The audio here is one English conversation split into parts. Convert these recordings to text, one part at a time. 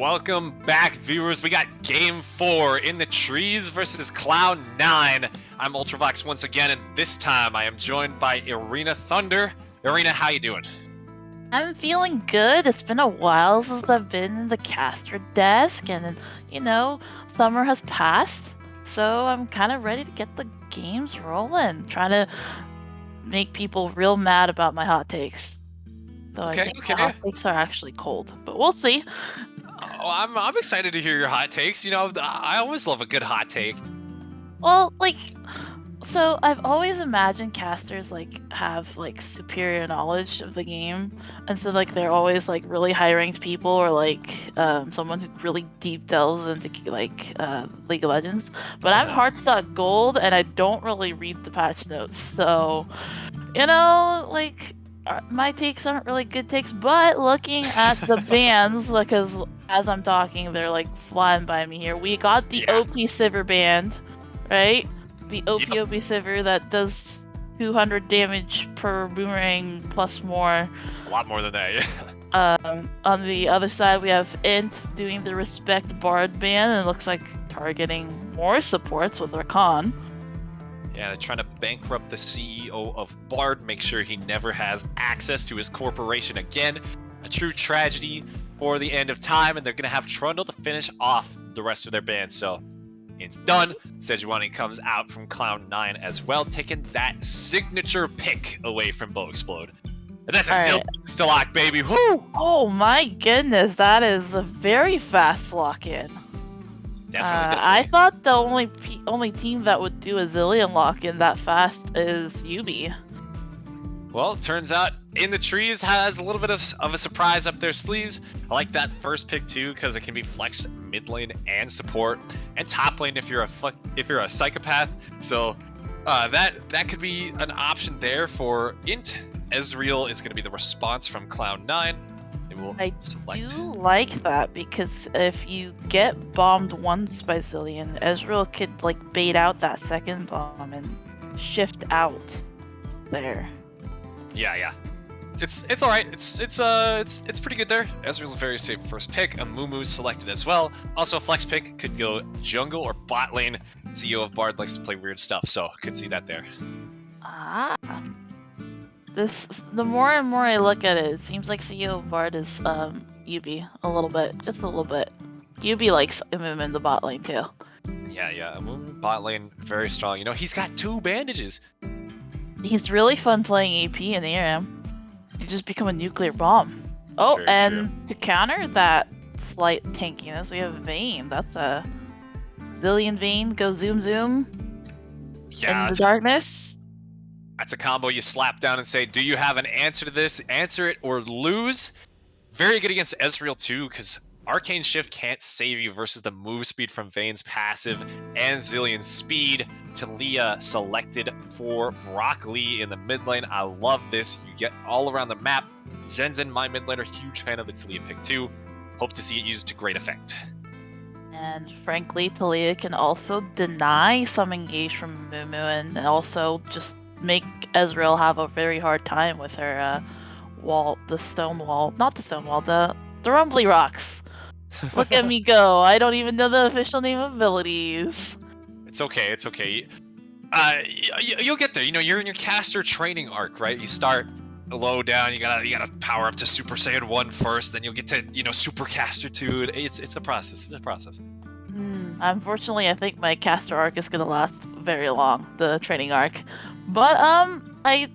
Welcome back, viewers. We got Game 4 in the trees versus Cloud9. I'm Ultravox once again, and this time I am joined by Irina Thunder. Irina, how you doing? I'm feeling good. It's been a while since I've been in the caster desk, and summer has passed, so I'm kind of ready to get the games rolling. Trying to make people real mad about my hot takes. Though I think my hot takes are actually cold, but we'll see. Oh, I'm excited to hear your hot takes. You know, I always love a good hot take. Well, so I've always imagined casters have superior knowledge of the game, and so they're always really high ranked people or someone who really deep delves into League of Legends. But I'm Heartstock Gold, and I don't really read the patch notes, so my takes aren't really good takes. But looking at the bans, as I'm talking, they're flying by me here. We got the OP Sivir band, right? The OP Sivir that does 200 damage per boomerang plus more. A lot more than that, yeah. On the other side, we have INT doing the Respect Bard ban, and it looks like targeting more supports with Rakan. Yeah, they're trying to bankrupt the CEO of Bard, make sure he never has access to his corporation again. A true tragedy for the end of time, and they're going to have Trundle to finish off the rest of their band, so it's done. Sejuani comes out from Cloud9 as well, taking that signature pick away from Bow Explode. And that's a still lock, baby. Woo! Oh my goodness, that is a very fast lock-in. Definitely. I thought the only team that would do a Zilean lock-in that fast is UB. Well, turns out In the Trees has a little bit of a surprise up their sleeves. I like that first pick too, because it can be flexed mid lane and support, and top lane if you're a psychopath. So that could be an option there for INT. Ezreal is going to be the response from Cloud9. I do like that, because if you get bombed once by Zilean, Ezreal could bait out that second bomb and shift out there. Yeah. It's all right. It's pretty good there. Ezreal's a very safe first pick. Amumu's selected as well. Also, a flex pick could go jungle or bot lane. CEO of Bard likes to play weird stuff, so could see that there. The more and more I look at it, it seems like CEO of Bard is UB a little bit, just a little bit. UB likes Amumu in the bot lane too. Yeah. Amumu bot lane very strong. You know, he's got 2 bandages. He's really fun playing AP in the ARAM. You just become a nuclear bomb. Oh, very and true. To counter that slight tankiness, we have Vayne. That's a Zilean Vayne. Go zoom. Yeah, in the darkness. That's a combo you slap down and say, do you have an answer to this? Answer it or lose. Very good against Ezreal too, because Arcane Shift can't save you versus the move speed from Vayne's passive and Zilean's speed. Talia selected for Brock Lee in the mid lane. I love this. You get all around the map. Zenzen, my mid laner, huge fan of the Talia pick too. Hope to see it used to great effect. And frankly, Talia can also deny some engage from Mumu, and also just make Ezreal have a very hard time with her the Rumbly Rocks. Look at me go. I don't even know the official name of abilities. It's okay. You'll get there. You know, you're in your caster training arc, right? You start low down. You gotta power up to Super Saiyan 1 first, then you'll get to Super Caster 2. It's a process. Unfortunately, I think my caster arc is gonna last very long, the training arc. But I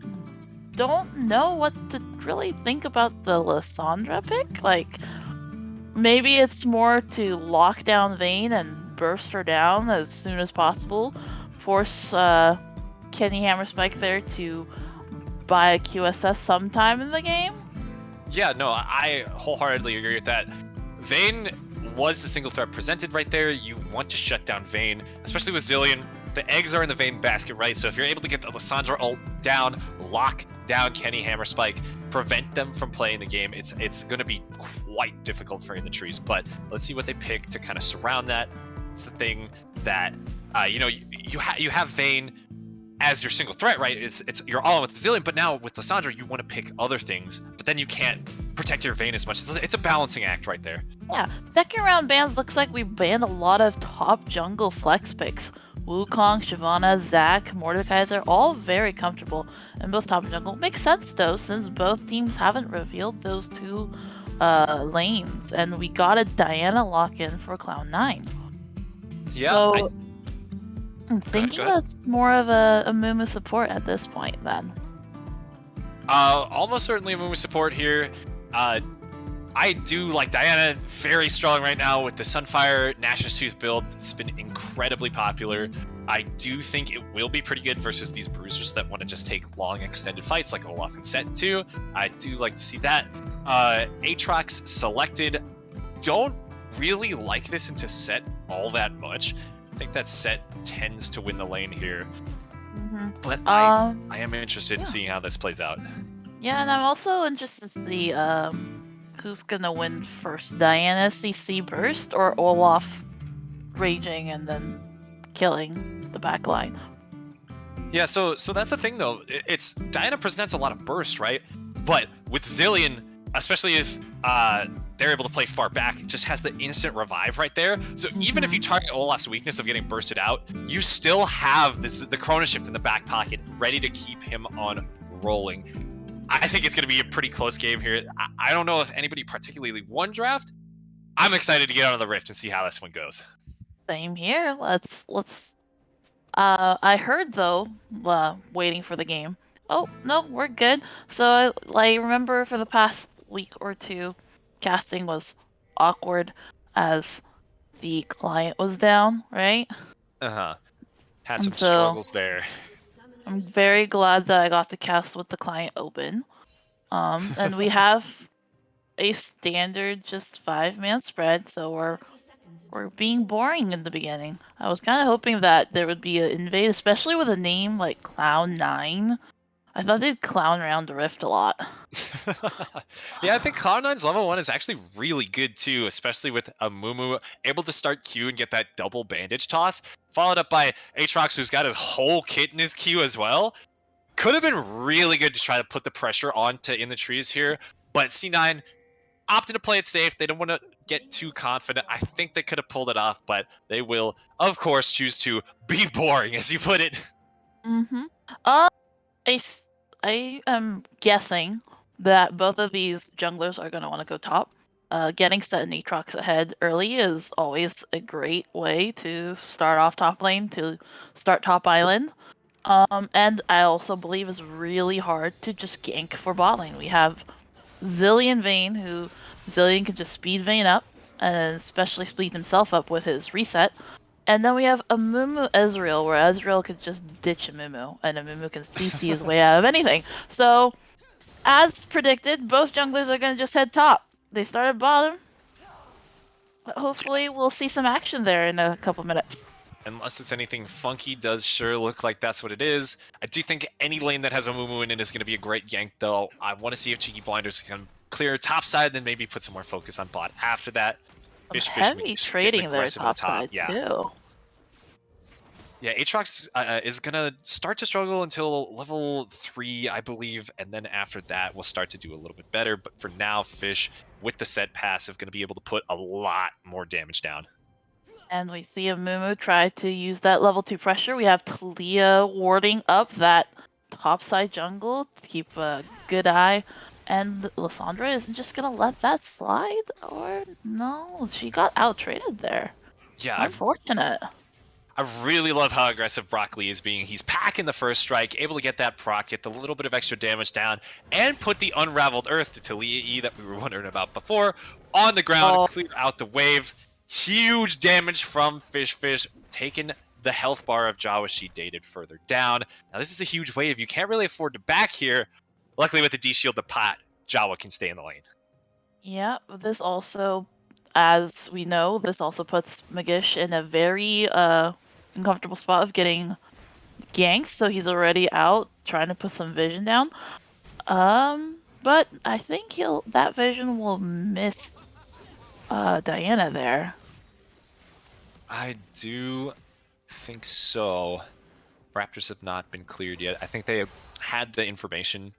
don't know what to really think about the Lissandra pick. Maybe it's more to lock down Vayne and burst her down as soon as possible, force Kenny Hammerspike there to buy a QSS sometime in the game. Yeah, no, I wholeheartedly agree with that. Vayne was the single threat presented right there. You want to shut down Vayne, especially with Zilean. The eggs are in the Vayne basket, right? So if you're able to get the Lissandra ult down, lock down Kenny Hammerspike, prevent them from playing the game, it's going to be quite difficult for In the Trees. But let's see what they pick to kind of surround that. It's the thing that you have Vayne. as your single threat, right? It's you're all in with the Zillion, but now with Lissandra, you want to pick other things, but then you can't protect your Vayne as much. It's a balancing act right there. Yeah, second round bans looks like we banned a lot of top jungle flex picks. Wukong, Shyvana, Zac, Mordekaiser, all very comfortable in both top and jungle. Makes sense though, since both teams haven't revealed those two lanes, and we got a Diana lock-in for Cloud9. Yeah. So I'm thinking that's more of a Mumu support at this point then. Almost certainly a Mumu support here. I do like Diana, very strong right now with the Sunfire Nash's Tooth build. It's been incredibly popular. I do think it will be pretty good versus these bruisers that want to just take long extended fights like Olaf and Set 2. I do like to see that. Aatrox selected. Don't really like this into Set all that much. I think that Set tends to win the lane here. But I am interested in seeing how this plays out. Yeah, and I'm also interested to see who's gonna win first, Diana CC burst or Olaf raging and then killing the backline. Yeah, so that's the thing though. It's Diana presents a lot of burst, right? But with Zillion, especially if they're able to play far back, it just has the instant revive right there. So even if you target Olaf's weakness of getting bursted out, you still have the Chrono Shift in the back pocket ready to keep him on rolling. I think it's going to be a pretty close game here. I don't know if anybody particularly won draft. I'm excited to get out of the Rift and see how this one goes. Same here. Let's. I heard though, waiting for the game. Oh no, we're good. So I remember for the past week or two, casting was awkward as the client was down, right? Had some struggles there. I'm very glad that I got to cast with the client open. And we have a standard just 5-man spread, so we're being boring in the beginning. I was kind of hoping that there would be an invade, especially with a name like Cloud9. I thought they'd clown around the Rift a lot. Yeah, I think Cloud9's level 1 is actually really good too, especially with a Mumu able to start Q and get that double bandage toss, followed up by Aatrox, who's got his whole kit in his Q as well. Could have been really good to try to put the pressure onto In the Trees here, but C9 opted to play it safe. They don't want to get too confident. I think they could have pulled it off, but they will, of course, choose to be boring, as you put it. I am guessing that both of these junglers are going to want to go top. Getting Set and Aatrox ahead early is always a great way to start off top lane, to start top island. And I also believe it's really hard to just gank for bot lane. We have Zillion Vayne, who Zillion can just speed Vayne up, and especially speed himself up with his reset. And then we have a Mumu Ezreal, where Ezreal could just ditch a Mumu, and a Mumu can CC his way out of anything. So, as predicted, both junglers are going to just head top. They started bottom. Hopefully, we'll see some action there in a couple minutes. Unless it's anything funky, does sure look like that's what it is. I do think any lane that has a Mumu in it is going to be a great gank, though. I want to see if Cheeky Blinders can clear top side, then maybe put some more focus on bot after that. Fish, heavy trading there top side, too. Yeah, Aatrox is going to start to struggle until level 3, I believe, and then after that, we'll start to do a little bit better. But for now, Fish, with the set passive, going to be able to put a lot more damage down. And we see a Mumu try to use that level 2 pressure. We have Talia warding up that topside jungle to keep a good eye. And Lissandra isn't just going to let that slide? Or no, she got out-traded there. Yeah. Unfortunate. I really love how aggressive Broccoli is being. He's packing the first strike, able to get that proc, get the little bit of extra damage down, and put the Unraveled Earth to Talia E that we were wondering about before on the ground, clear out the wave. Huge damage from Fish, taking the health bar of Jawa she dated further down. Now this is a huge wave. You can't really afford to back here. Luckily with the D-Shield, the pot, Jawa can stay in the lane. Yeah, but this also, as we know, this also puts Magish in a very uncomfortable spot of getting ganked, so he's already out trying to put some vision down. But I think that vision will miss Diana there. I do think so. Raptors have not been cleared yet. I think they had the information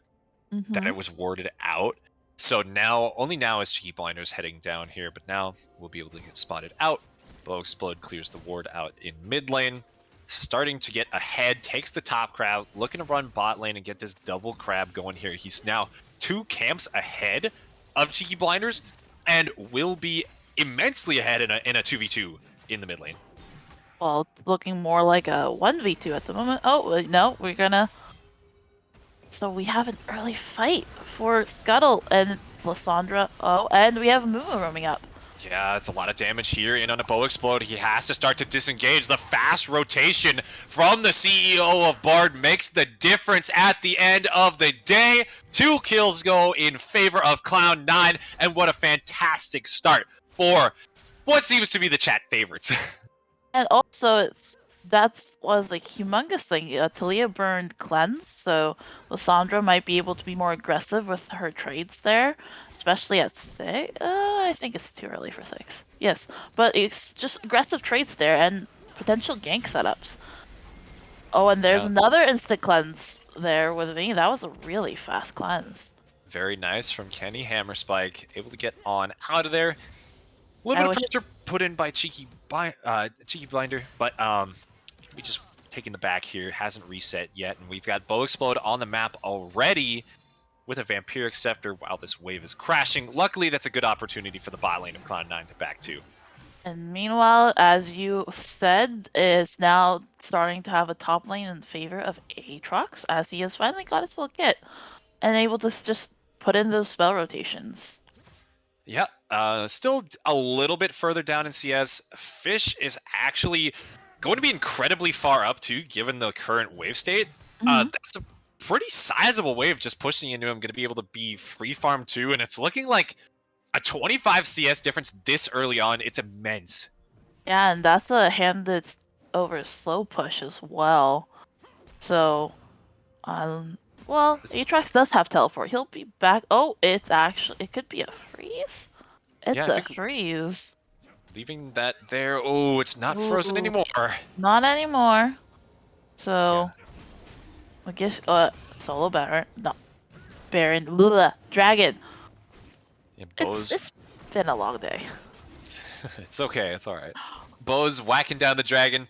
that Mm-hmm. it was warded out. So now, only now is Cheeky Blinders heading down here, but now we'll be able to get spotted out. Blow Explode clears the ward out in mid lane. Starting to get ahead, takes the top crab, looking to run bot lane and get this double crab going here. He's now 2 camps ahead of Cheeky Blinders and will be immensely ahead in a 2v2 in the mid lane. Well, it's looking more like a 1v2 at the moment. Oh, no, we're gonna... So we have an early fight for Scuttle and Lysandra. Oh, and we have Mumu roaming up. Yeah, it's a lot of damage here in on a Bow Explode. He has to start to disengage. The fast rotation from the CEO of Bard makes the difference at the end of the day. 2 kills go in favor of Cloud9, and what a fantastic start for what seems to be the chat favorites. And also, that was a humongous thing. Talia burned Cleanse, so Lysandra might be able to be more aggressive with her trades there, especially at 6. I think it's too early for 6. Yes, but it's just aggressive trades there and potential gank setups. Oh, and there's another instant cleanse there with me. That was a really fast cleanse. Very nice from Kenny Hammerspike, able to get on out of there. A little bit of pressure put in by Cheeky Blinder, but we just taking the back here. Hasn't reset yet, and we've got Bow Explode on the map already with a Vampiric Scepter while this wave is crashing. Luckily, that's a good opportunity for the bot lane of Cloud9 to back too. And meanwhile, as you said, is now starting to have a top lane in favor of Aatrox, as he has finally got his full kit and able to just put in those spell rotations. Yeah, still a little bit further down in CS. Fish is actually going to be incredibly far up too, given the current wave state. That's a pretty sizable wave just pushing into him. Going to be able to be free farm too, and it's looking like a 25 CS difference this early on. It's immense. Yeah, and that's a hand that's over slow push as well. So, well, Aatrox does have teleport. He'll be back. Oh, it could be a freeze. It's a freeze. Leaving that there. Oh, it's not frozen anymore. Not anymore. So, I guess, solo Baron. No. Baron. Blah, Dragon. Yeah, It's been a long day. It's okay. It's alright. Bo's whacking down the dragon.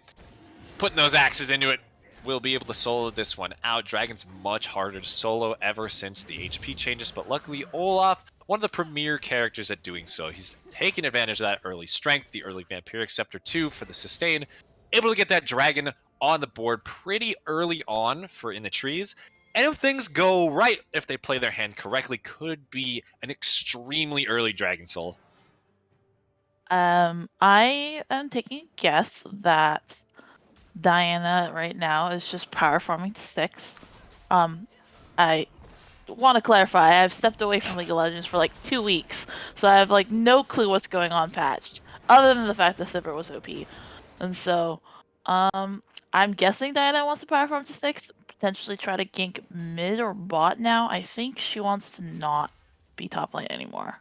Putting those axes into it. We'll be able to solo this one out. Dragon's much harder to solo ever since the HP changes, but luckily Olaf, one of the premier characters at doing so. He's taking advantage of that early strength, the early Vampiric Scepter 2 for the sustain, able to get that dragon on the board pretty early on for in the trees. And if things go right, if they play their hand correctly, could be an extremely early Dragon Soul. I am taking a guess that Diana right now is just power farming to 6. I want to clarify, I've stepped away from League of Legends for like 2 weeks, so I have like no clue what's going on patched, other than the fact that Sivir was OP. And so, I'm guessing Diana wants to power farm to 6, potentially try to gank mid or bot now. I think she wants to not be top lane anymore.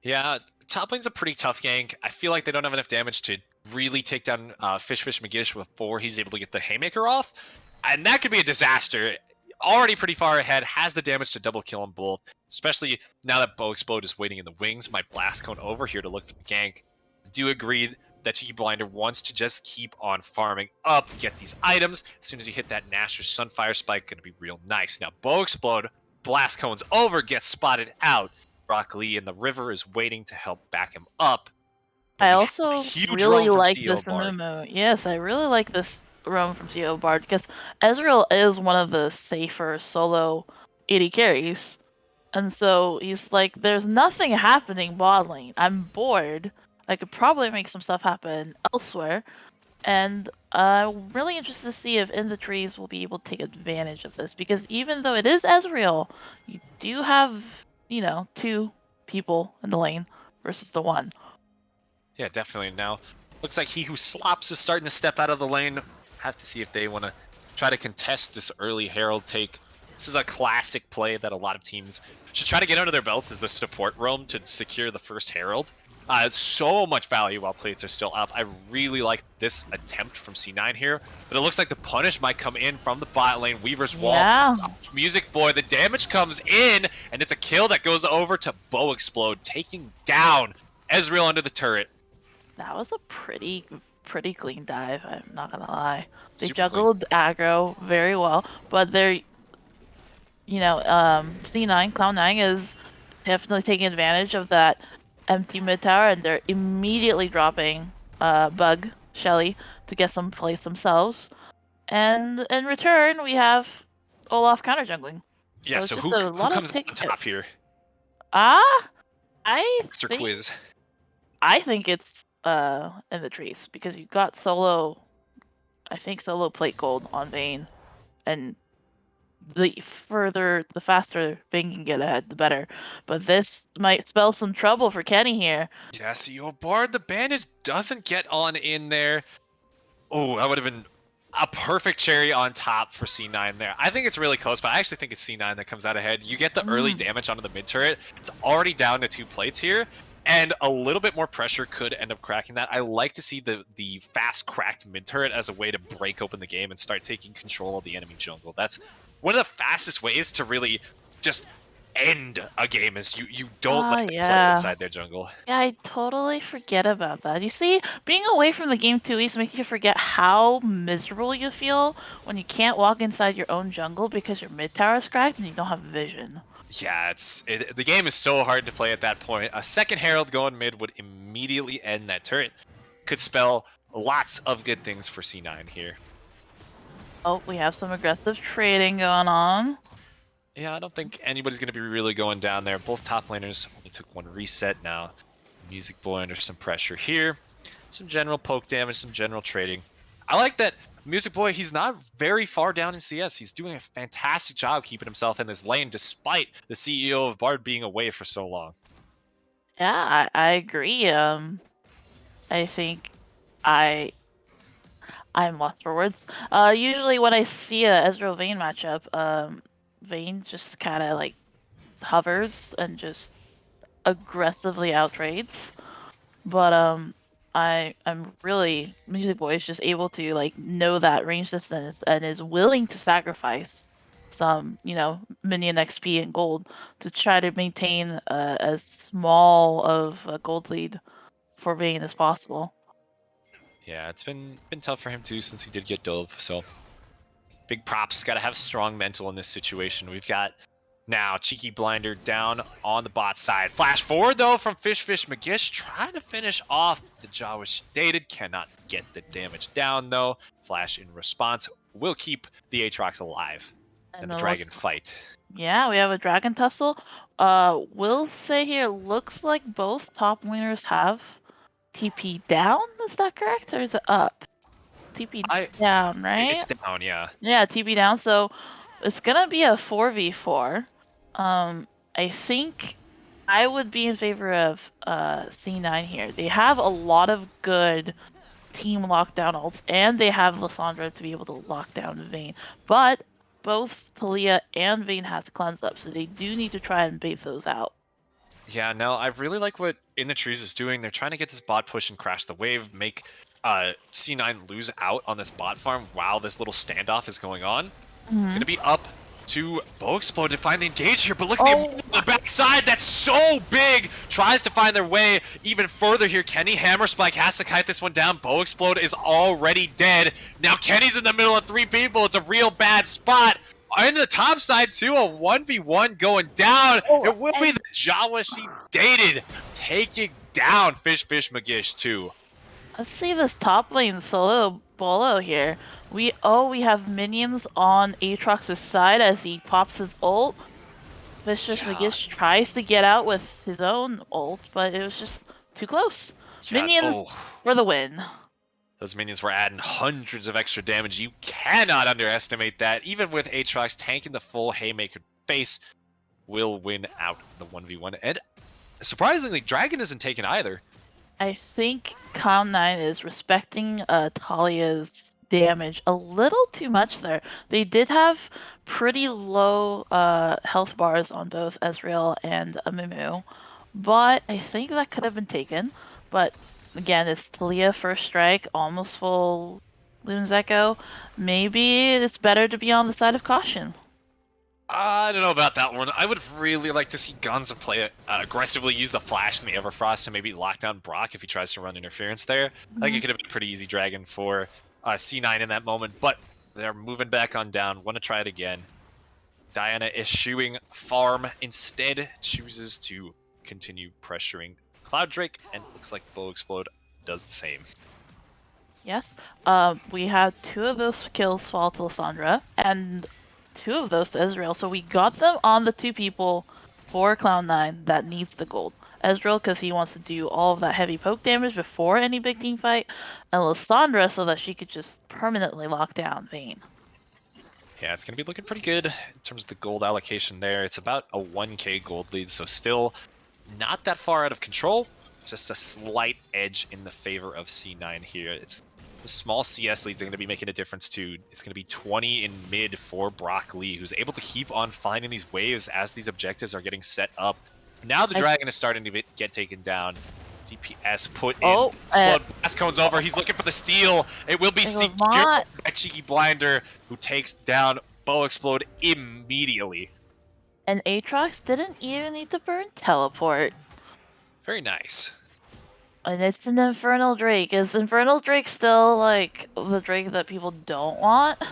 Yeah, top lane's a pretty tough gank. I feel like they don't have enough damage to really take down Fish McGish before he's able to get the Haymaker off. And that could be a disaster. Already pretty far ahead, has the damage to double kill them both, especially now that Bow Explode is waiting in the wings. Might blast cone over here to look for the gank. I do agree that Cheeky Blinder wants to just keep on farming up, get these items. As soon as you hit that Nashor Sunfire Spike, going to be real nice. Now, Bow Explode, blast cones over, gets spotted out. Rock Lee in the river is waiting to help back him up. I also really like this Mumu. Yes, I really like this roam from CEO Bard because Ezreal is one of the safer solo AD carries. And so he's like, there's nothing happening bot lane. I'm bored. I could probably make some stuff happen elsewhere. And I'm really interested to see if In the Trees will be able to take advantage of this. Because even though it is Ezreal, you do have, 2 people in the lane versus the 1. Yeah, definitely. Now, looks like He Who Slops is starting to step out of the lane. Have to see if they want to try to contest this early Herald take. This is a classic play that a lot of teams should try to get under their belts, is the support roam to secure the first Herald. So much value while plates are still up. I really like this attempt from C9 here, but it looks like the punish might come in from the bot lane. Weaver's wall Yeah. cuts off Music Boy. The damage comes in, and it's a kill that goes over to Bow Explode, taking down Ezreal under the turret. That was a pretty clean dive, I'm not gonna lie. They Super juggled aggro very well, but they're, C9, Cloud9 is definitely taking advantage of that empty mid tower, and they're immediately dropping Bug, Shelly, to get some plays themselves. And in return, we have Olaf counter jungling. Yeah, so it's who just a lot of comes on top here? I Mr. think Quiz. I think it's in the trees because you got solo. I think solo plate gold on Vayne, and the faster Vayne can get ahead, the better. But this might spell some trouble for Kenny here. Yeah, so Yobard the Bandage doesn't get on in there. Oh, that would have been a perfect cherry on top for C9 there. I think it's really close, but I actually think it's C9 that comes out ahead. You get the early damage onto the mid turret. It's already down to 2 plates here, and a little bit more pressure could end up cracking that. I like to see the fast cracked mid turret as a way to break open the game and start taking control of the enemy jungle. That's one of the fastest ways to really just end a game is you don't let them play inside their jungle. Yeah, I totally forget about that. You see, being away from the game too easy makes you forget how miserable you feel when you can't walk inside your own jungle because your mid tower is cracked and you don't have vision. Yeah, the game is so hard to play at that point. A second Herald going mid would immediately end that turret. Could spell lots of good things for C9 here. Oh, we have some aggressive trading going on. Yeah, I don't think anybody's going to be really going down there. Both top laners only took 1 reset now. Music Boy under some pressure here. Some general poke damage, some general trading. I like that Music Boy, he's not very far down in CS. He's doing a fantastic job keeping himself in this lane despite the CEO of Bard being away for so long. Yeah, I agree. I think I'm lost for words. Usually when I see a Ezreal Vayne matchup, Vayne just kind of like hovers and just aggressively outtrades. But I'm really Music Boy is just able to like know that range distance and is willing to sacrifice some, minion XP and gold to try to maintain as small of a gold lead for Vayne as possible. Yeah, it's been tough for him too since he did get dove. So big props. Got to have strong mental in this situation. We've got now Cheeky Blinder down on the bot side. Flash forward though from Fish Magish, trying to finish off the Jawa dated. Cannot get the damage down though. Flash in response will keep the Aatrox alive and the dragon fight. Yeah, we have a dragon tussle. We'll say here, looks like both top laners have TP down. Is that correct, or is it up? TP down, right? It's down, yeah. Yeah, TP down. So it's gonna be a 4v4. I think I would be in favor of C9 here. They have a lot of good team lockdown ults, and they have Lissandra to be able to lock down Vayne. But both Talia and Vayne has cleanse up, so they do need to try and bait those out. Yeah, no, I really like what In the Trees is doing. They're trying to get this bot push and crash the wave, make C9 lose out on this bot farm while this little standoff is going on. It's going to be up to Bow Explode to find the engage here, but look at the backside. That's so big. Tries to find their way even further here. Kenny Hammer Spike has to kite this one down. Bow Explode is already dead. Now Kenny's in the middle of 3 people. It's a real bad spot. In the top side too, a 1v1 going down. It will be the Jawa she dated taking down Fish Magish too. Let's see this top lane solo Bolo here. We have minions on Aatrox's side as he pops his ult. Fish Magish tries to get out with his own ult, but it was just too close. Minions for the win. Those minions were adding hundreds of extra damage. You cannot underestimate that. Even with Aatrox tanking the full Haymaker face, will win out the 1v1. And surprisingly, Dragon isn't taken either. I think Cloud9 is respecting Talia's damage a little too much there. They did have pretty low health bars on both Ezreal and Amumu. but I think that could have been taken. But again, it's Talia first strike, almost full Loon's Echo. Maybe it's better to be on the side of caution. I don't know about that one. I would really like to see Gonza play it aggressively, use the flash and the Everfrost to maybe lock down Brock if he tries to run interference there. I think it could have been a pretty easy dragon for C9 in that moment, but they're moving back on down. Want to try it again. Diana eschewing farm, instead chooses to continue pressuring Cloud Drake, and looks like Bow Explode does the same. Yes. We had 2 of those kills fall to Lysandra, and 2 of those to Ezreal. So we got them on the 2 people for Cloud9 that needs the gold. Ezreal because he wants to do all of that heavy poke damage before any big team fight, and Lysandra so that she could just permanently lock down Vayne. Yeah, it's going to be looking pretty good in terms of the gold allocation there. It's about a 1k gold lead, so still not that far out of control. Just a slight edge in the favor of C9 here. It's the small CS leads are going to be making a difference too. It's going to be 20 in mid for Brock Lee, who's able to keep on finding these waves as these objectives are getting set up. Now the dragon is starting to get taken down. DPS put in. Explode blast cones over. He's looking for the steal. It will be secured by Cheeky Blinder, who takes down Bow Explode immediately. And Aatrox didn't even need to burn teleport. Very nice. And it's an Infernal Drake. Is Infernal Drake still, like, the Drake that people don't want? I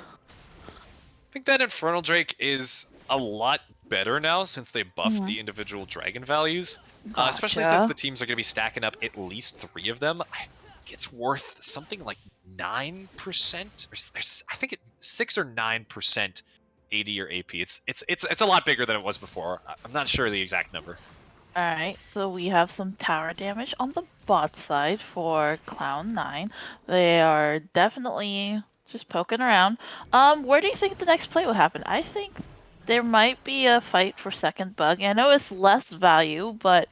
think that Infernal Drake is a lot better now since they buffed the individual dragon values. Gotcha. Especially since the teams are going to be stacking up at least 3 of them. I think it's worth something like 9%, or I think it 6 or 9% AD or AP. It's a lot bigger than it was before. I'm not sure the exact number. Alright, so we have some tower damage on the bot side for Cloud9. They are definitely just poking around. Where do you think the next play will happen? I think there might be a fight for second bug. I know it's less value, but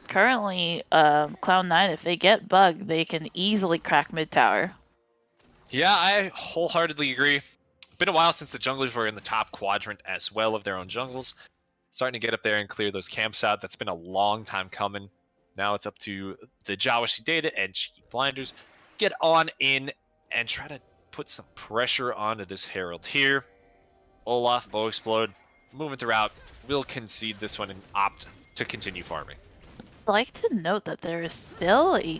currently, Cloud9, if they get bug, they can easily crack mid tower. Yeah, I wholeheartedly agree. Been a while since the junglers were in the top quadrant as well of their own jungles. Starting to get up there and clear those camps out. That's been a long time coming. Now it's up to the Jawashi Data and Cheeky Blinders. Get on in and try to put some pressure onto this Herald here. Olaf, Bow Explode, moving throughout, will concede this one and opt to continue farming. I'd like to note that there is still a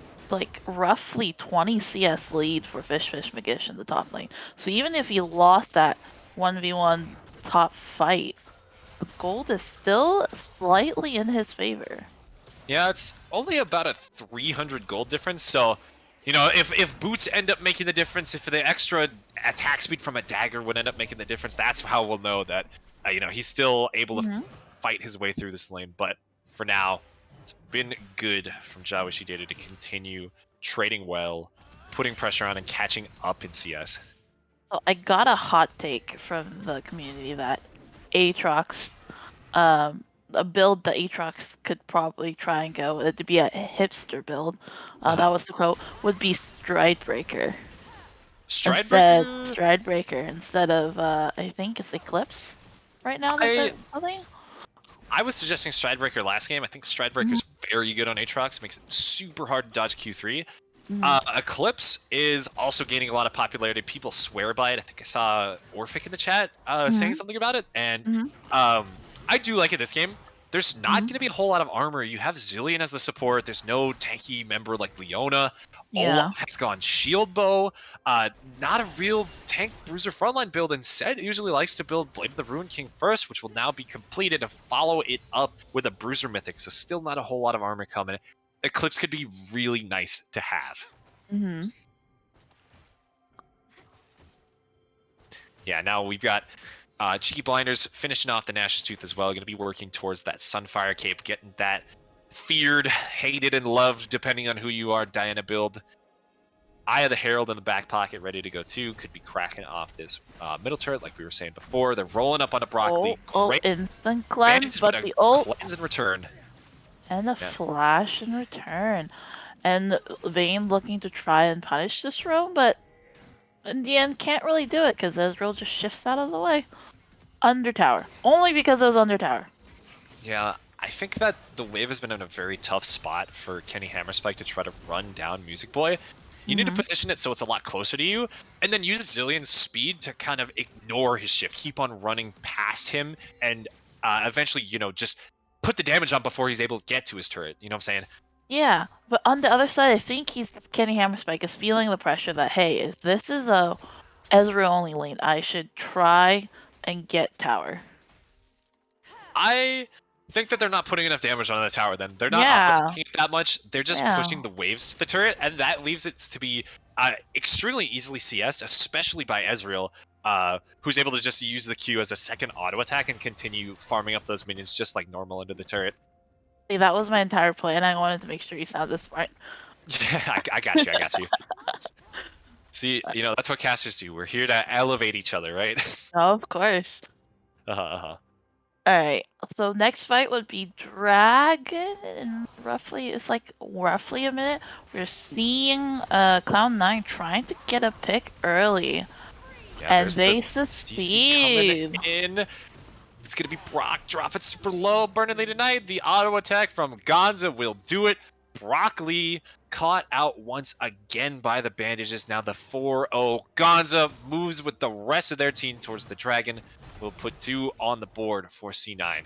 roughly 20 CS lead for Fish Magish in the top lane. So even if he lost that 1v1 top fight, the gold is still slightly in his favor. Yeah, it's only about a 300 gold difference, so you know, if boots end up making the difference, if the extra attack speed from a dagger would end up making the difference, that's how we'll know that, you know, he's still able to fight his way through this lane. But for now, it's been good from Jawashi Data to continue trading well, putting pressure on, and catching up in CS. So I got a hot take from the community that Aatrox, a build that Aatrox could probably try and go with, to be a hipster build, that was the quote, would be Stridebreaker. Stridebreaker instead of, I think it's Eclipse right now. I was suggesting Stridebreaker last game. I think Stridebreaker's very good on Aatrox, makes it super hard to dodge Q3. Eclipse is also gaining a lot of popularity. People swear by it. I think I saw Orphic in the chat saying something about it, and I do like it this game. There's not going to be a whole lot of armor. You have Zillion as the support. There's no tanky member like Leona. Olaf has gone shield bow. Not a real tank bruiser frontline build. Instead, it usually likes to build Blade of the Ruin King first, which will now be completed to follow it up with a bruiser mythic. So still not a whole lot of armor coming. Eclipse could be really nice to have. Yeah, now we've got Cheeky Blinders finishing off the Nash's Tooth as well. Going to be working towards that Sunfire Cape, getting that feared, hated, and loved, depending on who you are, Diana build. Eye of the Herald in the back pocket, ready to go too. Could be cracking off this middle turret, like we were saying before. They're rolling up on a broccoli. Instant cleanse, but the ult cleanse in return. And a flash in return. And Vayne looking to try and punish this roam, but in the end can't really do it because Ezreal just shifts out of the way. Under tower. Only because it was under tower. Yeah, I think that the wave has been in a very tough spot for Kenny Hammerspike to try to run down Music Boy. You need to position it so it's a lot closer to you, and then use Zillion's speed to kind of ignore his shift, keep on running past him, and eventually, just put the damage on before he's able to get to his turret. You know what I'm saying? Yeah, but on the other side, I think Kenny Hammerspike is feeling the pressure that, hey, if this is a Ezreal only lane, I should try and get tower. I think that they're not putting enough damage on the tower then. They're not auto-taking it that much. They're just pushing the waves to the turret, and that leaves it to be extremely easily CS'd, especially by Ezreal, who's able to just use the Q as a second auto attack and continue farming up those minions just like normal into the turret. See, that was my entire plan. I wanted to make sure you sounded smart. Yeah, I got you. See, that's what casters do. We're here to elevate each other, right? Of course. Alright, so next fight would be Dragon, and it's like roughly a minute. We're seeing Cloud9 trying to get a pick early. Yeah, and they succeed. coming in. It's going to be Brock dropping super low, burning Lee tonight. The auto attack from Gonza will do it. Brock Lee caught out once again by the bandages. Now the 4-0. Gonza moves with the rest of their team towards the Dragon. We'll put 2 on the board for C9.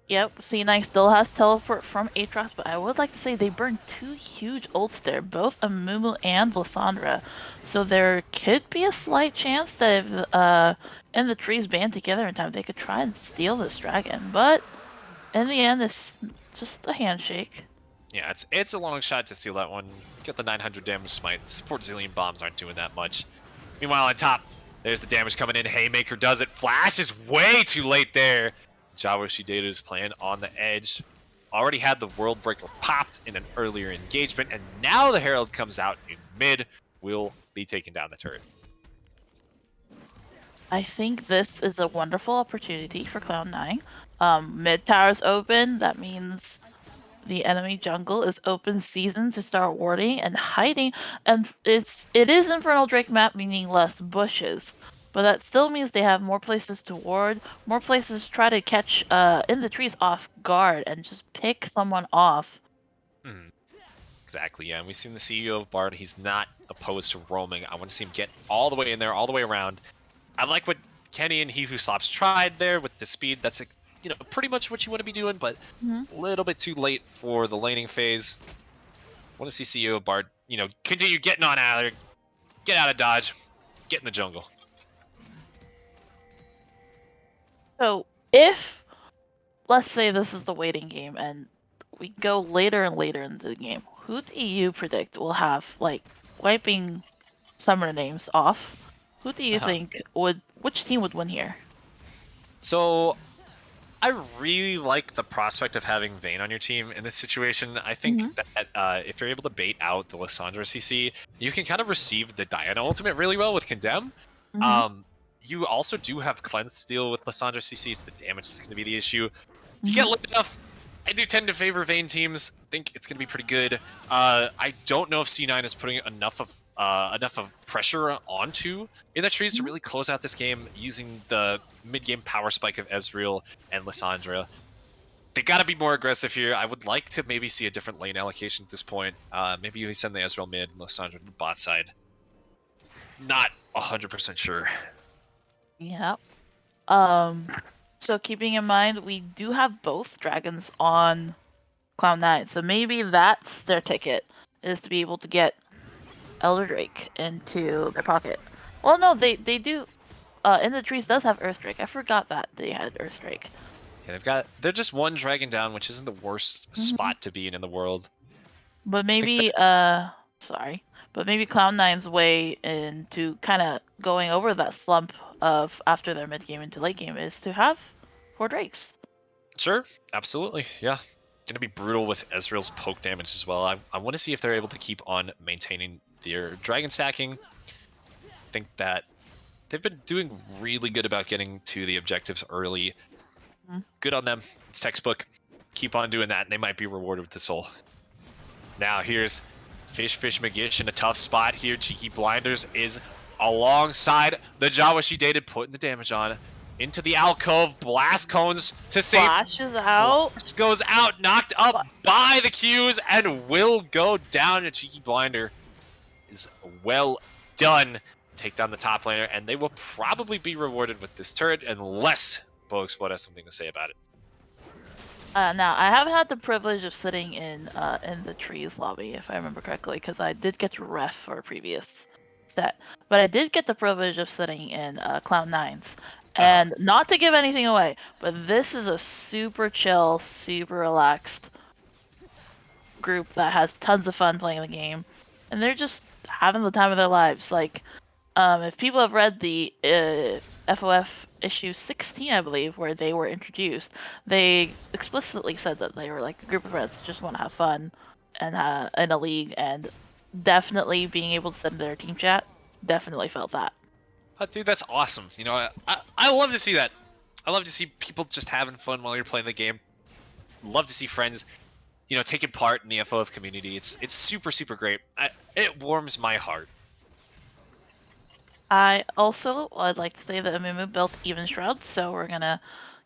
Yep, C9 still has teleport from Aatrox, but I would like to say they burned 2 huge ults there, both Amumu and Lissandra. So there could be a slight chance that if in the trees band together in time, they could try and steal this dragon. But in the end, it's just a handshake. Yeah, it's a long shot to steal that one. Get the 900 damage smite. Support Zillion bombs aren't doing that much. Meanwhile, on top, there's the damage coming in. Haymaker does it. Flash is way too late there. W2D2 is playing on the edge. Already had the World Breaker popped in an earlier engagement, and now the Herald comes out in mid. Will be taking down the turret. I think this is a wonderful opportunity for Cloud9. Mid tower's open. That means the enemy jungle is open season to start warding and hiding. And it is Infernal Drake map, meaning less bushes. But that still means they have more places to ward, more places to try to catch in the trees off guard and just pick someone off. Exactly, yeah. And we've seen the CEO of Bard. He's not opposed to roaming. I want to see him get all the way in there, all the way around. I like what Kenny and He Who Slops tried there with the speed. That's pretty much what you want to be doing, but a little bit too late for the laning phase. I want to see CEO of Bard, continue getting on out of there, get out of dodge, get in the jungle. So if, let's say this is the waiting game and we go later and later into the game, who do you predict will have, wiping summoner names off? Who do you think which team would win here? So, I really like the prospect of having Vayne on your team in this situation. I think that if you're able to bait out the Lissandra CC, you can kind of receive the Diana ultimate really well with Condemn. You also do have Cleanse to deal with Lissandra CC. It's the damage that's going to be the issue. If you get lit enough, I do tend to favor Vayne teams. I think it's going to be pretty good. I don't know if C9 is putting enough of pressure onto in the trees to really close out this game using the mid-game power spike of Ezreal and Lissandra. They got to be more aggressive here. I would like to maybe see a different lane allocation at this point. Maybe we send the Ezreal mid and Lissandra to the bot side. Not 100% sure. Yep. So keeping in mind, we do have both dragons on Cloud9, so maybe that's their ticket, is to be able to get Elder Drake into their pocket. Well, no, they do. In the trees does have Earth Drake. I forgot that they had Earth Drake. Yeah, they're just one dragon down, which isn't the worst spot to be in the world. But maybe, sorry. But maybe Cloud9's way into kind of going over that slump of after their mid game into late game is to have 4 Drakes. Sure, absolutely, yeah. Gonna be brutal with Ezreal's poke damage as well. I want to see if they're able to keep on maintaining their dragon stacking. I think that they've been doing really good about getting to the objectives early. Good on them. It's textbook. Keep on doing that, and they might be rewarded with the soul. Now here's Fish Magish in a tough spot here. Cheeky Blinders is alongside the Jawa she dated, putting the damage on. into the alcove, blast cones to save. Flashes out. Flash goes out, knocked up by the Qs, and will go down. A cheeky blinder is well done. Take down the top laner, and they will probably be rewarded with this turret unless Boexplode has something to say about it. Now, I have had the privilege of sitting in the trees lobby, if I remember correctly, because I did get to ref for a previous set. But I did get the privilege of sitting in Cloud9's. And not to give anything away, but this is a super chill, super relaxed group that has tons of fun playing the game. And they're just having the time of their lives. Like, if people have read the FOF issue 16, I believe, where they were introduced, they explicitly said that they were like a group of friends that just want to have fun and in a league, and definitely being able to send their team chat, definitely felt that. Dude, that's awesome. You know, I love to see that. I love to see people just having fun while you're playing the game. Love to see friends, you know, taking part in the FOF community. It's super, super great. It warms my heart. I'd like to say that Amumu built Even Shroud, so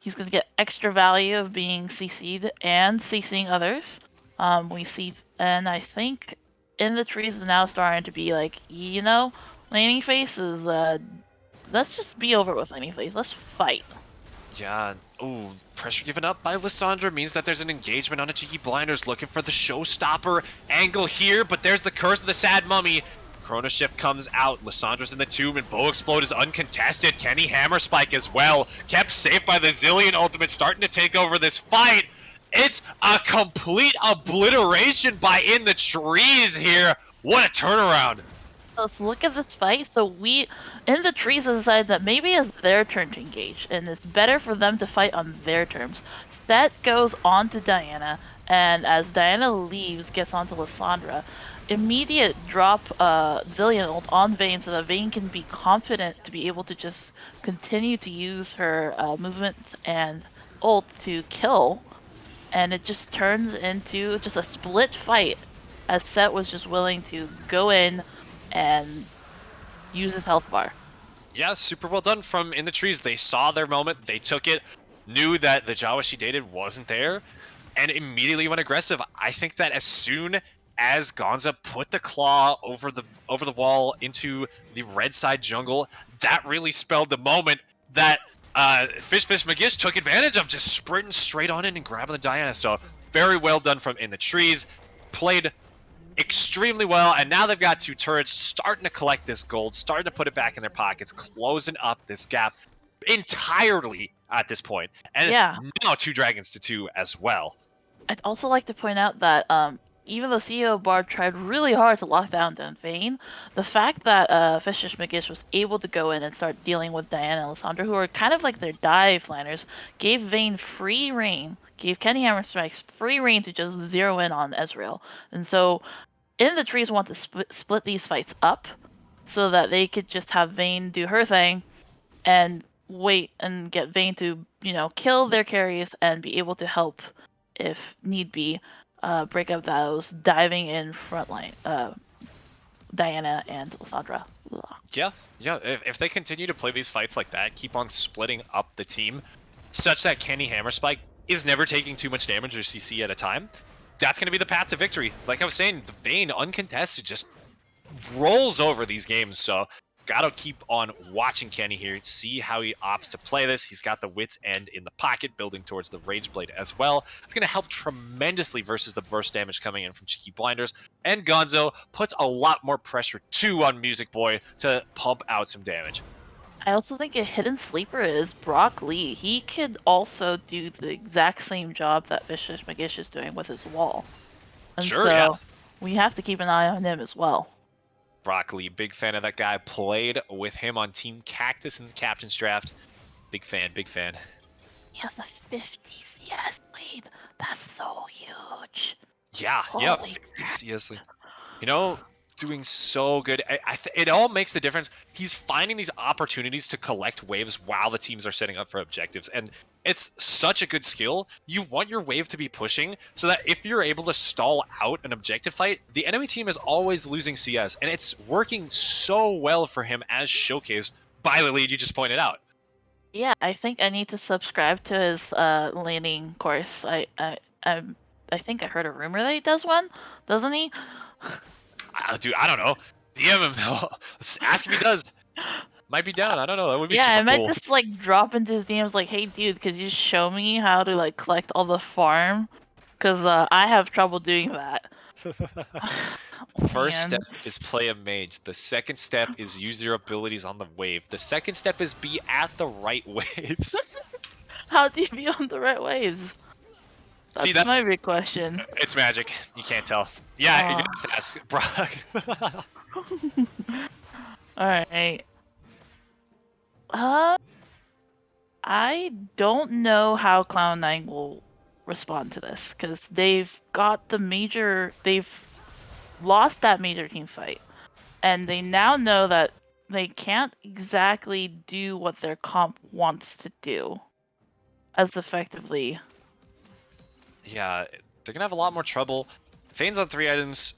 he's gonna get extra value of being CC'd and CCing others. And I think in the trees is now starting to be like, you know, laning faces, let's just be over with laning face. Let's fight. Yeah. Ooh, pressure given up by Lissandra means that there's an engagement on a cheeky blinders looking for the showstopper angle here, but there's the curse of the sad mummy. Chrono Shift comes out, Lissandra's in the tomb, and Boexplode is uncontested. Kenny Hammerspike as well, kept safe by the Zillion ultimate, starting to take over this fight. It's a complete obliteration by In the Trees here. What a turnaround. Let's look at this fight. So we, In the Trees, decided that maybe it's their turn to engage, and it's better for them to fight on their terms. Set goes on to Diana, and as Diana leaves, gets onto Lissandra. Immediate drop Zillion ult on Vayne so that Vayne can be confident to be able to just continue to use her movement and ult to kill, and it just turns into just a split fight as Set was just willing to go in and use his health bar. Yeah, super well done from In the Trees. They saw their moment, they took it, knew that the Jawa she dated wasn't there, and immediately went aggressive. I think that as soon as Gonza put the claw over the wall into the red side jungle, that really spelled the moment that Fish McGish took advantage of, just sprinting straight on in and grabbing the Diana. So very well done from In the Trees. Played extremely well, and now they've got two turrets starting to collect this gold, starting to put it back in their pockets, closing up this gap entirely at this point. And yeah, now 2 dragons to 2 as well. I'd also like to point out that even though CEO Bard tried really hard to lock down Vayne, the fact that Fish McGish was able to go in and start dealing with Diana and Lissandra, who are kind of like their dive liners, gave Vayne free reign, gave Kenny Hammerstrikes free reign to just zero in on Ezreal. And so In the Trees want to split these fights up so that they could just have Vayne do her thing and wait and get Vayne to, you know, kill their carries and be able to help if need be. Break up those diving in front line, Diana and Lissandra. Yeah. If they continue to play these fights like that, keep on splitting up the team, such that Kenny Hammerspike is never taking too much damage or CC at a time, that's going to be the path to victory. Like I was saying, the Vayne uncontested just rolls over these games. So gotta keep on watching Kenny here, see how he opts to play this. He's got the wits end in the pocket, building towards the Rage Blade as well. It's going to help tremendously versus the burst damage coming in from Cheeky Blinders. And Gonzo puts a lot more pressure too on Music Boy to pump out some damage. I also think a hidden sleeper is Brock Lee. He could also do the exact same job that Fish McGish is doing with his wall. And sure, so yeah. We have to keep an eye on him as well. Brock Lee, big fan of that guy. Played with him on Team Cactus in the Captain's Draft. Big fan, big fan. He has a 50 CS lead. That's so huge. Yeah, Holy yeah, 50 CS lead. You know, doing so good. It all makes the difference. He's finding these opportunities to collect waves while the teams are setting up for objectives, and it's such a good skill. You want your wave to be pushing so that if you're able to stall out an objective fight, the enemy team is always losing CS, and it's working so well for him as showcased by the lead you just pointed out. Yeah, I think I need to subscribe to his laning course. I think I heard a rumor that he does one, doesn't he? Dude, I don't know. DM him. Ask if he does. Might be down. I don't know. That would be Yeah, I super might cool. just like drop into his DMs like, "Hey, dude, could you show me how to like collect all the farm? Cause I have trouble doing that." First Man, step is play a mage. The second step is use your abilities on the wave. The second step is be at the right waves. how do you be on the right waves? See, That's that's my big question. it's magic. You can't tell. Yeah, you're gonna Oh. have to ask Brock. All right. I don't know how Cloud9 will respond to this because they've lost that major team fight, and they now know that they can't exactly do what their comp wants to do as effectively. Yeah, they're gonna have a lot more trouble. Fane's on 3 items.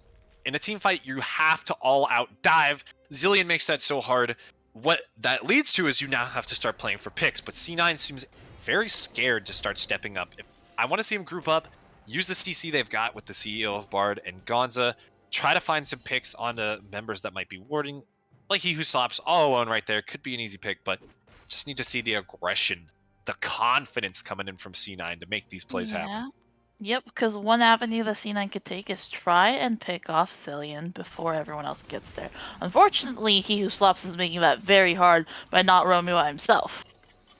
In a team fight, you have to all out dive. Zillion makes that so hard. What that leads to is you now have to start playing for picks, but C9 seems very scared to start stepping up. If I want to see him group up, use the CC they've got with the CEO of Bard and Gonza, try to find some picks onto members that might be warding. Like he who slaps all alone right there could be an easy pick, but just need to see the aggression, the confidence coming in from C9 to make these plays happen. Yep, because one avenue that C9 could take is try and pick off Cillian before everyone else gets there. Unfortunately, he who slaps is making that very hard by not roaming by himself.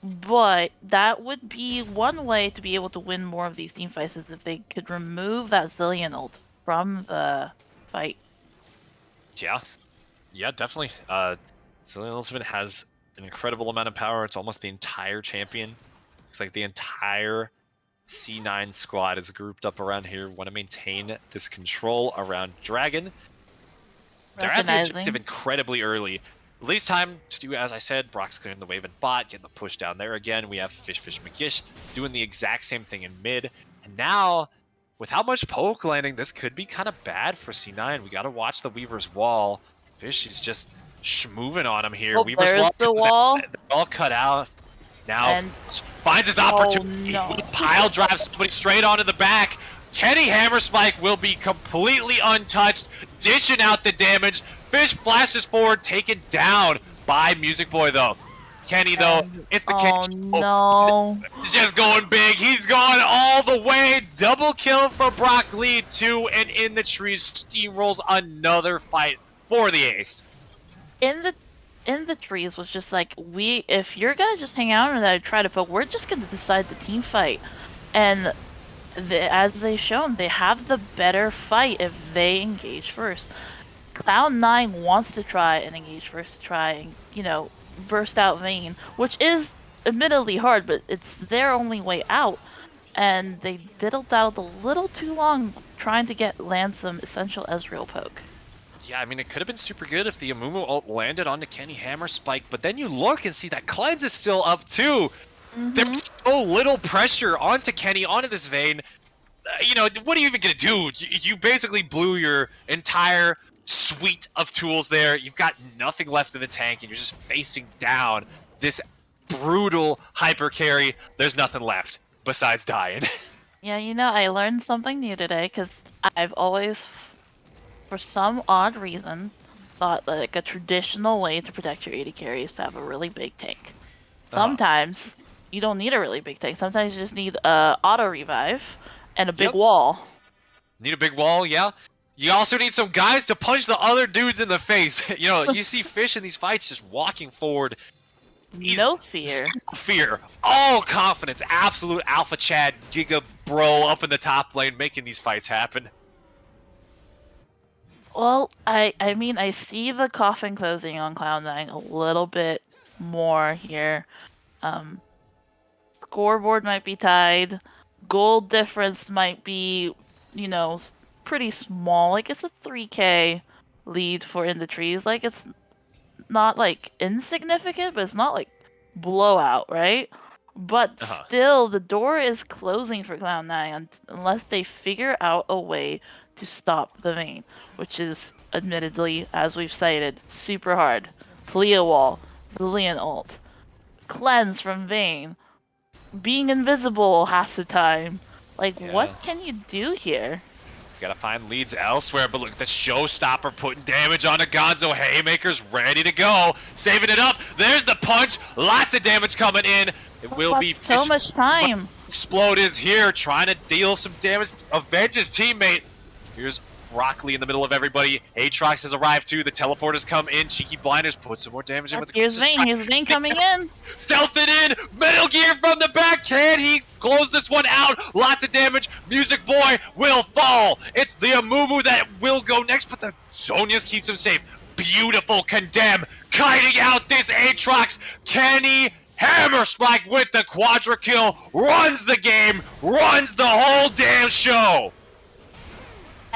But that would be one way to be able to win more of these team fights is if they could remove that Zillion ult from the fight. Yeah, yeah, definitely. Zillion Ultimate has an incredible amount of power. It's almost the entire champion. Looks like the entire C9 squad is grouped up around here. Want to maintain this control around Dragon. They're at the objective incredibly early. Least time to do, as I said, Brock's clearing the wave and bot, getting the push down there again. We have Fish McGish doing the exact same thing in mid. And now, with how much poke landing, this could be kind of bad for C9. We got to watch the Weaver's wall. Fish is just schmoving on him here. Oh, Weaver's there's wall the comes wall. out. They're all cut out. Now And finds his opportunity. Oh, no. Pile drives somebody straight onto the back. Kenny Hammerspike will be completely untouched, dishing out the damage. Fish flashes forward, taken down by Music Boy though. Kenny though, it's the Kenny. Oh no. He's just going big. He's gone all the way. Double kill for Brock Lee too, and in the trees steamrolls another fight for the ace. In the trees was just like, if you're gonna just hang out and try to poke, we're just gonna decide the team fight. And as they've shown, they have the better fight if they engage first. Cloud9 wants to try and engage first to try and, burst out Vayne, which is admittedly hard, but it's their only way out. And they diddle-daddled a little too long trying to land some essential Ezreal poke. Yeah, I mean, it could have been super good if the Amumu ult landed onto Kenny Hammerspike, but then you look and see that Cleanse is still up too. There's so little pressure onto Kenny, onto this Vayne. What are you even going to do? You basically blew your entire suite of tools there. You've got nothing left in the tank, and you're just facing down this brutal hyper carry. There's nothing left besides dying. Yeah, I learned something new today, because I've always, for some odd reason, thought like a traditional way to protect your AD carry is to have a really big tank. Sometimes you don't need a really big tank. Sometimes you just need a auto revive and a big wall. Need a big wall, yeah. You also need some guys to punch the other dudes in the face. You see Fish in these fights just walking forward. No fear. Fear. All confidence. Absolute alpha Chad, Giga Bro up in the top lane making these fights happen. Well, I mean, I see the coffin closing on Cloud9 a little bit more here. Scoreboard might be tied. Gold difference might be, pretty small. Like, it's a 3k lead for In the Trees. Like, it's not, like, insignificant, but it's not, like, blowout, right? But still, the door is closing for Cloud9 unless they figure out a way to stop the Vayne, which is, admittedly, as we've cited, super hard. Talia wall, Zillion ult. cleanse from Vayne, being invisible half the time. Like, what Yeah. can you do here? Gotta find leads elsewhere, but look at the showstopper putting damage onto Gonzo. Haymaker's ready to go. Saving it up. There's the punch. Lots of damage coming in. It will be so Fish. much time. Explode is here, trying to deal some damage. Avenge his teammate. Here's Broccoli in the middle of everybody. Aatrox has arrived too. The teleporters come in. Cheeky Blinders put some more damage in with the Here's Vayne. Here's Vayne coming in. Stealth it in. Metal Gear from the back. Can he close this one out? Lots of damage. Music Boy will fall. It's the Amumu that will go next, but the Zonius keeps him safe. Beautiful Condemn. Kiting out this Aatrox. Kenny Hammer Spike with the quadra kill. Runs the game. Runs the whole damn show.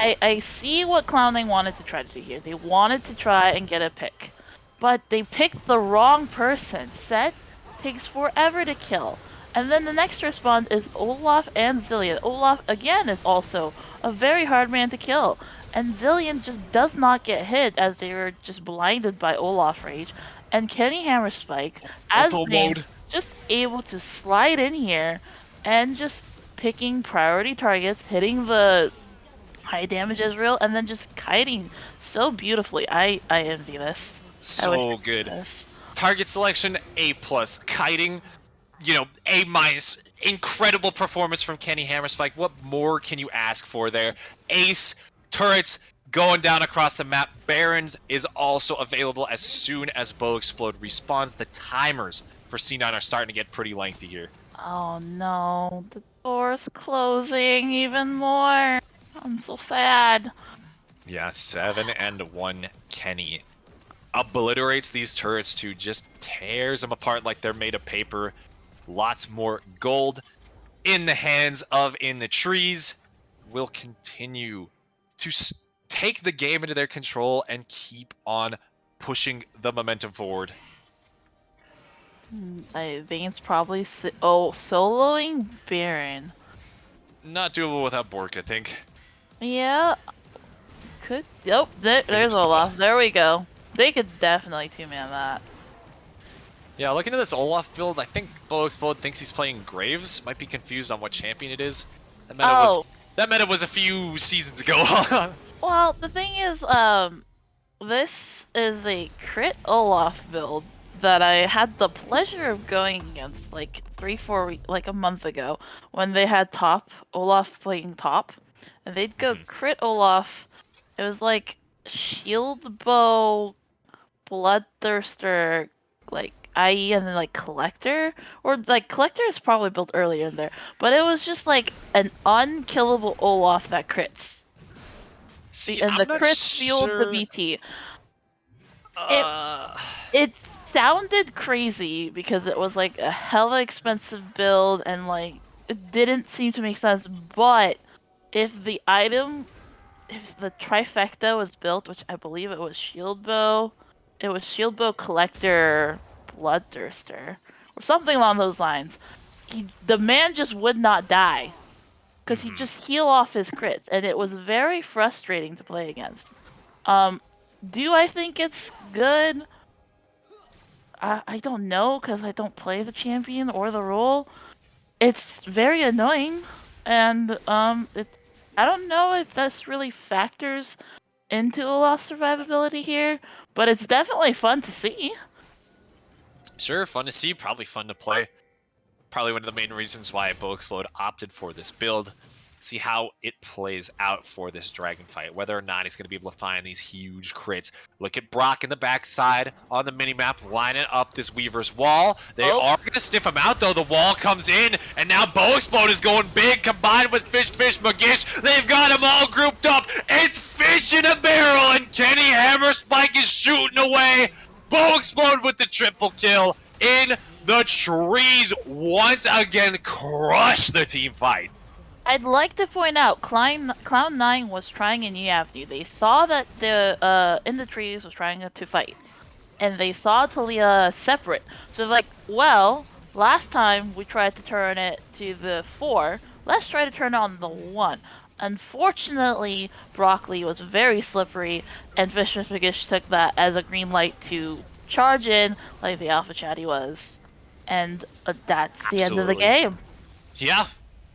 I see what Clown9 wanted to try to do here. They wanted to try and get a pick. But they picked the wrong person. Set takes forever to kill. And then the next respawn is Olaf and Zillion. Olaf, again, is also a very hard man to kill. And Zillion just does not get hit as they were just blinded by Olaf Rage. And Kenny Hammerspike, as Vayne, just able to slide in here and just picking priority targets, hitting the high damage Ezreal, and then just kiting so beautifully. I envy this. So good. Target selection, A+. Kiting, you know, A-. Incredible performance from Kenny Hammerspike. What more can you ask for there? Ace, turrets, going down across the map. Barons is also available as soon as Bow Explode respawns. The timers for C9 are starting to get pretty lengthy here. Oh no, the door's closing even more. I'm so sad. Yeah, 7-1 Kenny obliterates these turrets too, just tears them apart like they're made of paper. Lots more gold in the hands of In the Trees. Will continue to take the game into their control and keep on pushing the momentum forward. Vayne's probably soloing Baron. Not doable without Bork, I think. Yeah, could. Yep, there's Olaf. There we go. They could definitely two-man that. Yeah, looking at this Olaf build, I think Bow Explode thinks he's playing Graves. Might be confused on what champion it is. That meta was a few seasons ago. Well, the thing is, this is a crit Olaf build that I had the pleasure of going against like 3-4 like a month ago when they had Olaf playing top. And they'd go crit Olaf. It was like Shield Bow, Bloodthirster, like IE, and then like Collector. Or like Collector is probably built earlier in there. But it was just like an unkillable Olaf that crits. See, and the crits fueled the VT. It sounded crazy because it was like a hella expensive build and like it didn't seem to make sense, but if the trifecta was built, which I believe it was Shield Bow, Collector, Bloodthirster, or something along those lines, the man just would not die. Because he'd just heal off his crits, and it was very frustrating to play against. Do I think it's good? I don't know, because I don't play the champion or the role. It's very annoying, and I don't know if this really factors into Olaf's survivability here, but it's definitely fun to see. Sure, fun to see, probably fun to play. Probably one of the main reasons why Bow Explode opted for this build. See how it plays out for this dragon fight, whether or not he's going to be able to find these huge crits. Look at Brock in the backside on the minimap, lining up this Weaver's wall. They are going to sniff him out, though. The wall comes in, and now Bow Explode is going big, combined with Fish Magish. They've got them all grouped up. It's Fish in a barrel, and Kenny Hammerspike is shooting away. Bow Explode with the triple kill. In the Trees once again crush the team fight. I'd like to point out, Cloud9 was trying a new avenue. They saw that the In the Trees was trying to fight, and they saw Talia separate. So like, well, last time we tried to turn it to the 4, let's try to turn it on the 1. Unfortunately, Broccoli was very slippery, and Fish Magish took that as a green light to charge in like the Alpha Chatty was. and that's the end of the Absolutely. game. Yeah.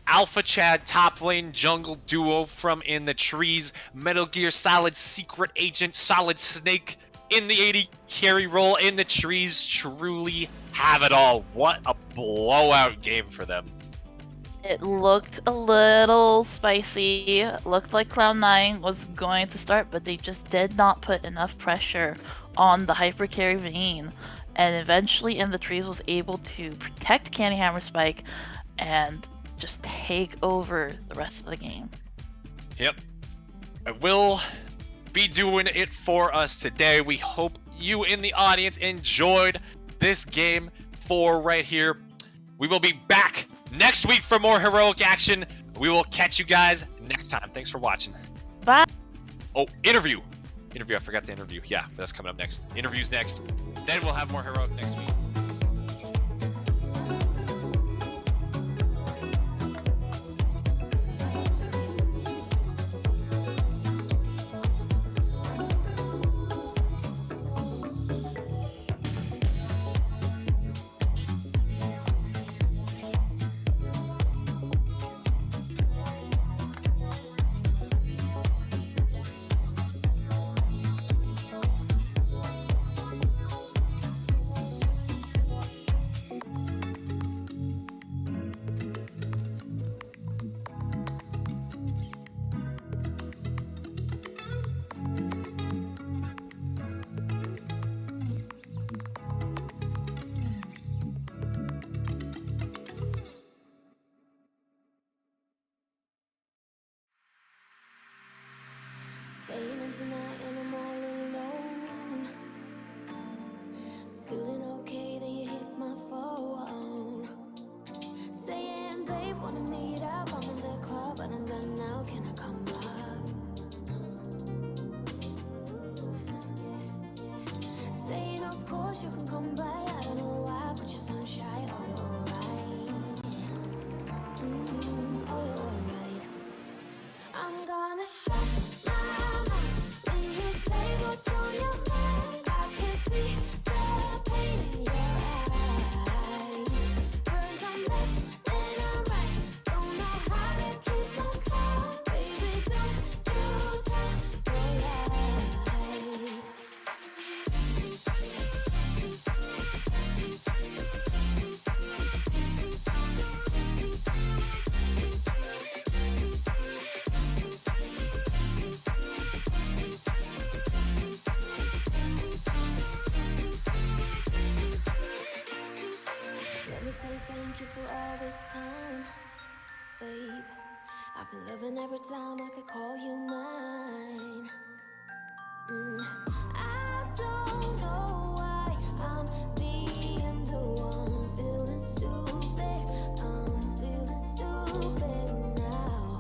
Alpha Chad top lane jungle duo from In the Trees. Metal Gear Solid Secret Agent Solid Snake in the 80 carry role. In the Trees truly have it all. What a blowout game for them. It looked a little spicy. It looked like Cloud9 was going to start, but they just did not put enough pressure on the hyper carry Vayne. And eventually In the Trees was able to protect Candy Hammer Spike and just take over the rest of the game. Yep. I will be doing it for us today. We hope you in the audience enjoyed this game 4 right here. We will be back next week for more heroic action. We will catch you guys next time. Thanks for watching. Bye. Oh, interview. I forgot the interview. Yeah, that's coming up next. Interview's next. Then we'll have more heroic next week. Staying in tonight and I'm all alone. Feeling okay, then you hit my phone. Saying, babe, wanna meet up? I'm in the club, but I'm done now. Can I come up? Saying, of course you can come by. I don't know why, but you're sunshine. Oh, you're alright. Oh, you're alright. I'm gonna shut my mouth when you say what's on your mind. I can see the pain in your eyes. First I'm left, then I'm right. Don't know how to keep my calm. Baby, don't you tell your lies. Let me say thank you for all this time, babe. I've been living every time I could call you mine. I don't know why I'm being the one feeling stupid. I'm feeling stupid now.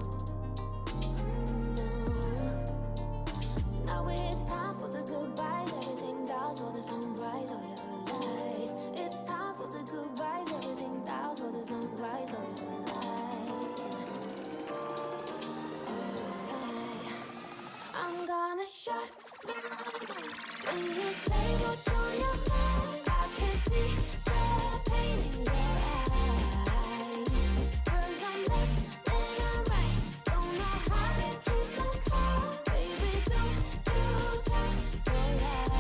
So now it's time for the goodbyes. Everything dies for the sunrise. Oh, you're alive. It's time for the goodbyes. Everything dies for the sunrise. Oh, you're alive. Oh, you're alive. I'm gonna shut my mouth when you say what's on your mind. I can see the pain in your eyes. First I'm left, then I'm right. Don't know how to keep my calm. Baby, don't you tell your lies.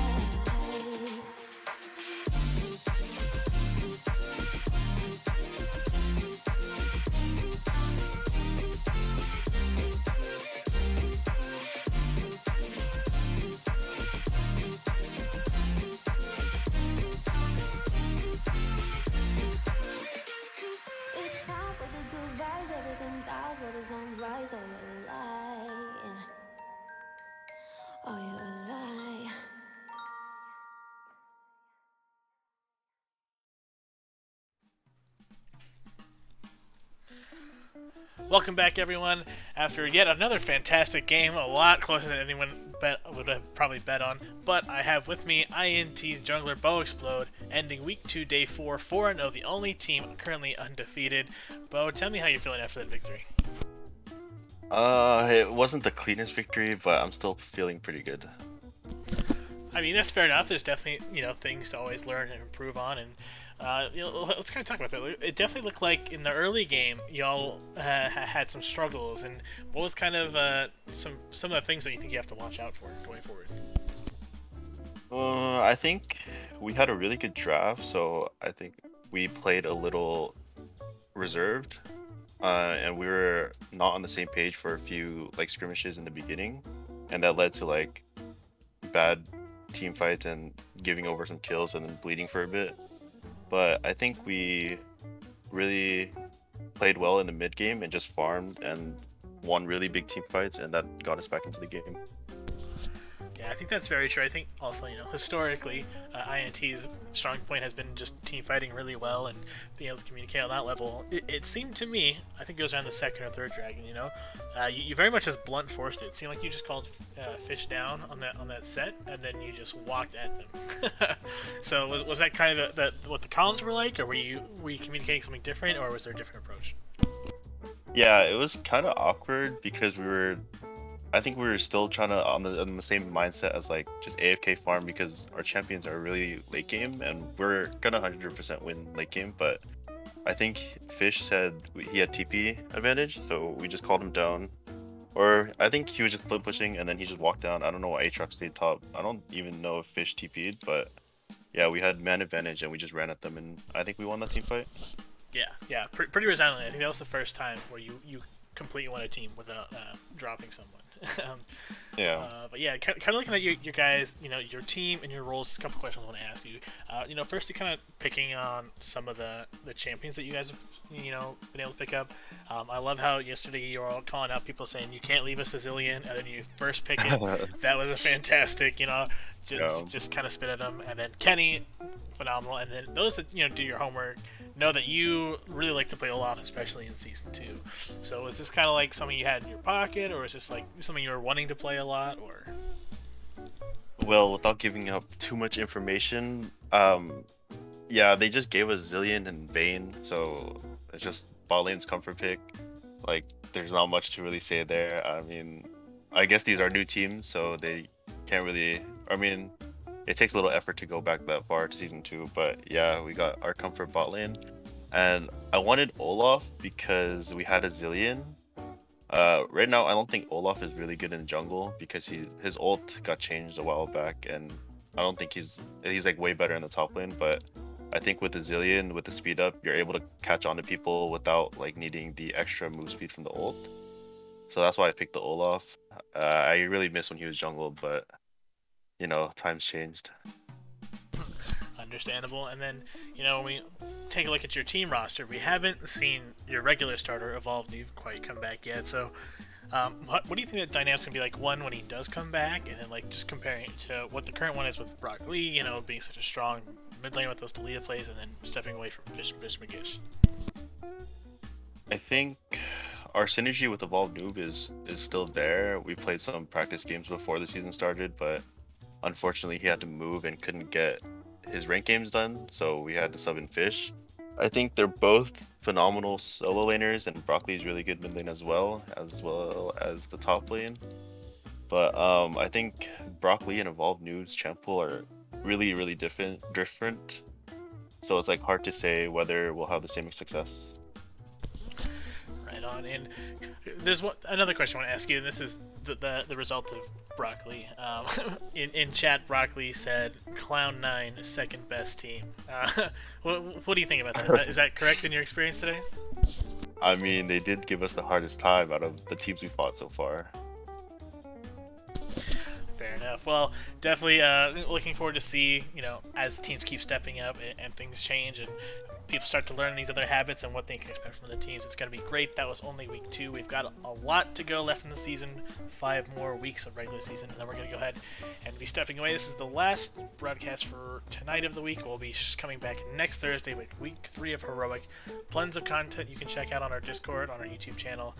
It's time for the goodbyes. Everything dies with the sunrise. Oh, you're alive. Oh, you're alive. Welcome back, everyone. After yet another fantastic game, a lot closer than anyone would have probably bet on. But I have with me INT's jungler Bo Explode, ending Week 2, Day 4, 4-0, the only team currently undefeated. Bo, tell me how you're feeling after that victory. It wasn't the cleanest victory, but I'm still feeling pretty good. I mean, that's fair enough. There's definitely, things to always learn and improve on. And let's kind of talk about that. It definitely looked like in the early game y'all had some struggles, and what was kind of some of the things that you think you have to watch out for going forward? I think we had a really good draft, so I think we played a little reserved, and we were not on the same page for a few like skirmishes in the beginning, and that led to like bad team fights and giving over some kills and then bleeding for a bit. But I think we really played well in the mid game and just farmed and won really big team fights, and that got us back into the game. Yeah, I think that's very true. I think also, historically, INT's strong point has been just team fighting really well and being able to communicate on that level. It seemed to me, I think it was around the second or third dragon, you very much just blunt forced it. It seemed like you just called fish down on that set, and then you just walked at them. So was that kind of what the columns were like, or were you communicating something different, or was there a different approach? Yeah, it was kind of awkward because I think we were still trying to on the same mindset as like just AFK farm, because our champions are really late game and we're gonna 100% win late game. But I think Fish said he had TP advantage, so we just called him down. Or I think he was just split pushing and then he just walked down. I don't know why Aatrox stayed top. I don't even know if Fish TP'd, but yeah, we had man advantage and we just ran at them, and I think we won that team fight. Yeah, pretty resoundingly. I think that was the first time where you completely won a team without dropping someone. But yeah, kind of looking at your guys, your team and your roles. A couple questions I want to ask you. First, kind of picking on some of the champions that you guys have, been able to pick up. I love how yesterday you were all calling out people saying you can't leave us a Zillion, and then you first pick it. That was a fantastic, just kind of spit at them, and then Kenny, phenomenal, and then those that do your homework know that you really like to play Olaf, especially in Season 2. So is this kind of like something you had in your pocket, or is this like something you were wanting to play a lot, or? Well, without giving up too much information, yeah, they just gave us Zillion and Vayne, so it's just bot lane's comfort pick. Like, there's not much to really say there. I mean, I guess these are new teams, so they can't really, it takes a little effort to go back that far to Season 2, but yeah, we got our comfort bot lane. And I wanted Olaf because we had a Zillion. Right now, I don't think Olaf is really good in jungle because his ult got changed a while back, and I don't think he's like way better in the top lane. But I think with the Zillion, with the speed up, you're able to catch on to people without like needing the extra move speed from the ult. So that's why I picked the Olaf. I really miss when he was jungle, but times changed. Understandable. And then, when we take a look at your team roster, we haven't seen your regular starter Evolve Noob quite come back yet. So, what do you think that dynamic's gonna be like? One, when he does come back, and then like just comparing it to what the current one is with Brock Lee, being such a strong mid lane with those Talia plays, and then stepping away from Fish McGish. I think our synergy with Evolve Noob is still there. We played some practice games before the season started, but unfortunately he had to move and couldn't get his rank games done, so we had to sub in Fish. I think they're both phenomenal solo laners, and Brock Lee's really good mid lane as well as the top lane. But I think Brock Lee and Evolve Noob's champ pool are really different. So it's like hard to say whether we'll have the same success. Right on. And there's another question I want to ask you, and this is the result of Broccoli. In chat, Broccoli said Cloud9 second best team. What do you think about that? Is that correct in your experience today? I mean, they did give us the hardest time out of the teams we fought so far. Fair enough. Well, definitely looking forward to see, as teams keep stepping up and things change and people start to learn these other habits and what they can expect from the teams. It's going to be great. That was only week 2. We've got a lot to go left in the season, 5 more weeks of regular season, and then we're going to go ahead and be stepping away. This is the last broadcast for tonight of the week. We'll be coming back next Thursday with week 3 of Heroic. Plenty of content you can check out on our Discord, on our YouTube channel,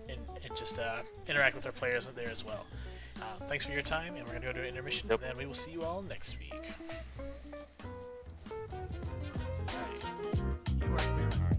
and just interact with our players there as well. Thanks for your time, and we're going to go to an intermission, and then we will see you all next week. All right. You work very hard.